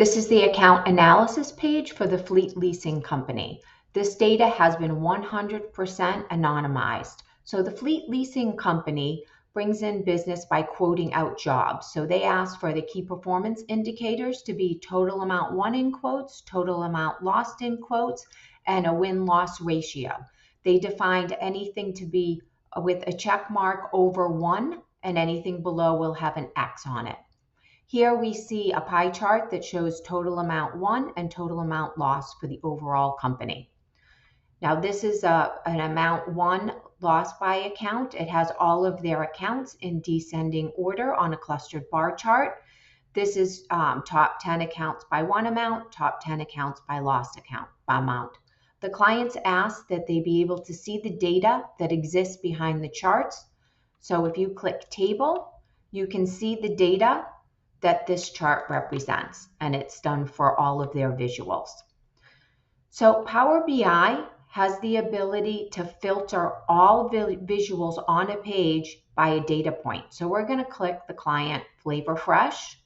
This is the account analysis page for the fleet leasing company. This data has been 100% anonymized. So the fleet leasing company brings in business by quoting out jobs. So they ask for the key performance indicators to be total amount won in quotes, total amount lost in quotes, and a win-loss ratio. They defined anything to be with a check mark over 1, and anything below will have an X on it. Here we see a pie chart that shows total amount won and total amount lost for the overall company. Now this is an amount won lost by account. It has all of their accounts in descending order on a clustered bar chart. This is top 10 accounts by won amount, top 10 accounts by lost amount. The clients ask that they be able to see the data that exists behind the charts. So if you click table, you can see the data that this chart represents, and it's done for all of their visuals. So Power BI has the ability to filter all visuals on a page by a data point. So we're going to click the client Flavor Fresh,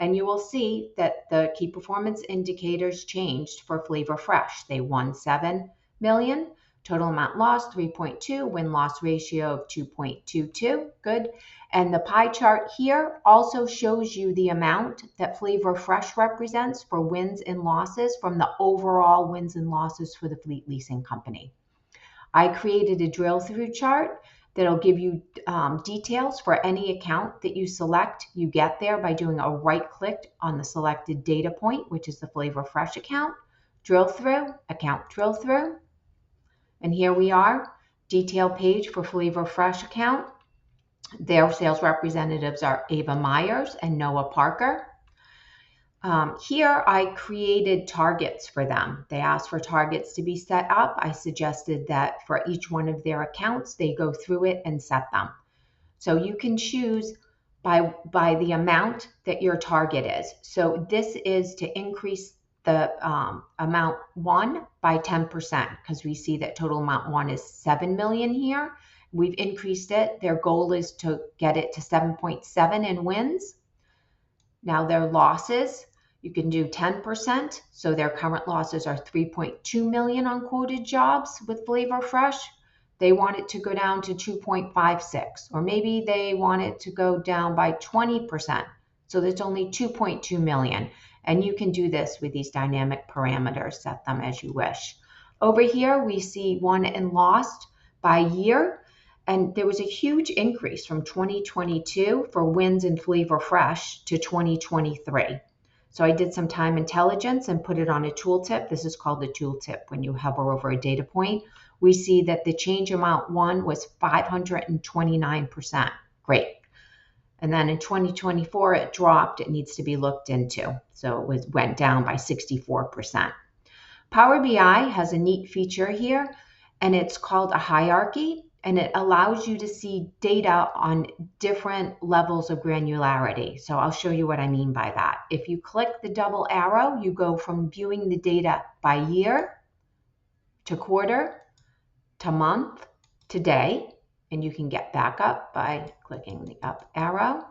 and you will see that the key performance indicators changed for Flavor Fresh. They won 7 million, total amount lost 3.2, win-loss ratio of 2.22, good. And the pie chart here also shows you the amount that Flavor Fresh represents for wins and losses from the overall wins and losses for the fleet leasing company. I created a drill through chart that'll give you details for any account that you select. You get there by doing a right click on the selected data point, which is the Flavor Fresh account, drill through, account drill through. And here we are, detail page for Flavor Fresh account. Their sales representatives are Ava Myers and Noah Parker. Here I created targets for them. They asked for targets to be set up. I suggested that for each one of their accounts, they go through it and set them. So you can choose by the amount that your target is. So this is to increase the amount won by 10%, because we see that total amount won is 7 million here. We've increased it. Their goal is to get it to 7.7 in wins. Now their losses, you can do 10%. So their current losses are 3.2 million on quoted jobs with Flavor Fresh. They want it to go down to 2.56, or maybe they want it to go down by 20%. So that's only 2.2 million. And you can do this with these dynamic parameters, set them as you wish. Over here, we see won and lost by year. And there was a huge increase from 2022 for wins in Flavor Fresh to 2023. So I did some time intelligence and put it on a tooltip. This is called the tooltip. When you hover over a data point, we see that the change amount won was 529%. Great. And then in 2024, it dropped. It needs to be looked into. So it went down by 64%. Power BI has a neat feature here, and it's called a hierarchy. And it allows you to see data on different levels of granularity. So I'll show you what I mean by that. If you click the double arrow, you go from viewing the data by year to quarter to month to day, and you can get back up by clicking the up arrow.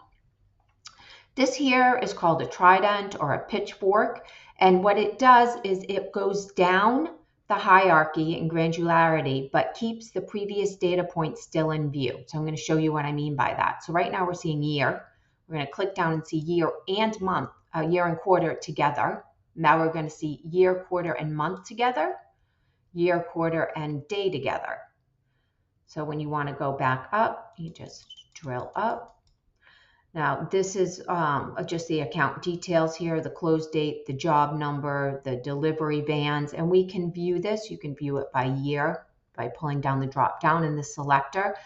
This here is called a trident or a pitchfork, and what it does is it goes down the hierarchy and granularity, but keeps the previous data point still in view. So I'm going to show you what I mean by that. So right now we're seeing year. We're going to click down and see year and month, year and quarter together. Now we're going to see year, quarter, and month together, year, quarter, and day together. So when you want to go back up, you just drill up. Now, this is just the account details here, the close date, the job number, the delivery vans, and we can view this. You can view it by year by pulling down the drop down in the selector.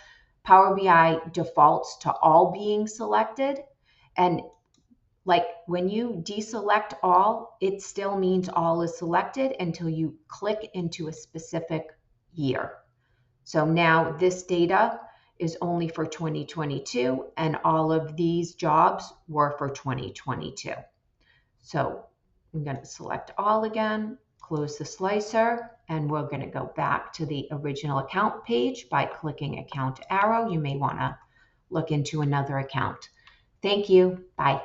Power BI defaults to all being selected, and like when you deselect all, it still means all is selected until you click into a specific year. So now this data is only for 2022, and all of these jobs were for 2022. So I'm going to select all again, close the slicer, and we're going to go back to the original account page by clicking account arrow. You may want to look into another account. Thank you. Bye.